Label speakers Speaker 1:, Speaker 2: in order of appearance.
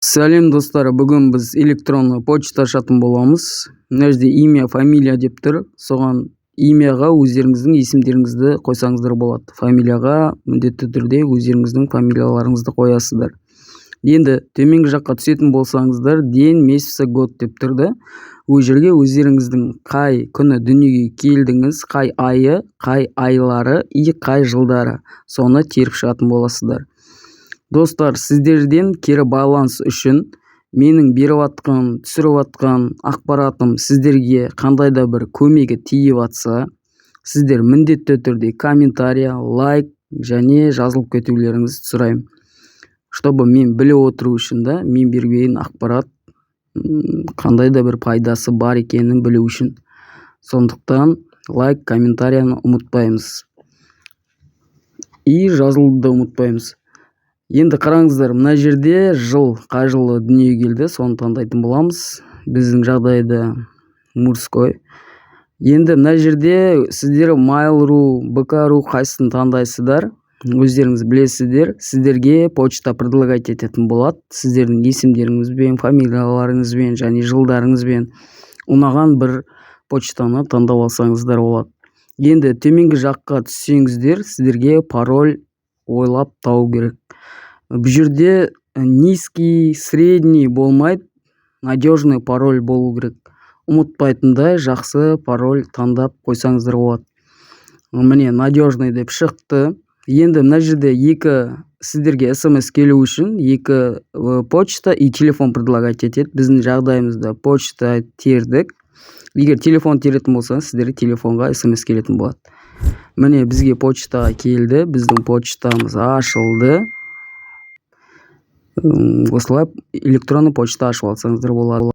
Speaker 1: Сәлем достар, бүгін біз электронный почта ашатын боламыз. Мына жерде имя, фамилия деп тұр. Соған имяға өздеріңіздің есімдеріңізді қойсаңыздар болады. Фамилияға міндетті түрде өздеріңіздің фамилияларыңызды қоясыздар. Енді төменгі жаққа түсетін болсаңыздар, день, месяц, год деп тұрды. Ол жерге өздеріңіздің қай күні дүниеге келдіңіз, қай айы, қай айлары и қай жылдары, соны теріп шығатын боласыздар. Достар, сіздерден кері байланыс үшін менің беріп атқан, түсіріп атқан ақпаратым сіздерге қандай да бір көмегі тиіп атса, сіздер міндетті түрде комментария, лайк және жазылып кетулеріңізді сұраймын. Чтобы мен біле отыру үшін да, мен берген ақпарат қандай да бір пайдасы бар екенін білу үшін. Сондықтан лайк, комментарияны ұмытпаймыз. И жазылуды да ұмытпаймыз. Енді қараңыздар, мына жерде жыл, қай жылы дүниеге келді, соны таңдайтын боламыз. Біздің жағдайда мужской. Енді мына жерде сіздер Mail.ru, BK.ru қайсысын таңдайсыздар, өздеріңіз білесіздер. Сіздерге почта предлагать ететін болады. Сіздердің есімдеріңізбен, фамилияларыңызбен және жылдарыңызбен ұнаған бір почтаны таңдап алсаңыздар болады. Енді төменгі жаққа түссеңіздер, сіздерге пароль ойлап тауу керек. Бұл жерде низкий, средний болмайды, надежный пароль болу керек. Ұмытпайтындай жақсы пароль таңдап қойсаңыздар болады. Міне надежный деп шықты. Енді мына жерде сіздерге SMS келу үшін екі почта и телефон предлагать етеді. Біздің жағдайымызда почта тердік. Егер телефон теретін болсаңыз, сіздерге телефонға SMS келетін болады. Міне бізге почтаға келді. Біздің почтамыз ашылды. Осылай электронный почта ашып алсаңыздар болады.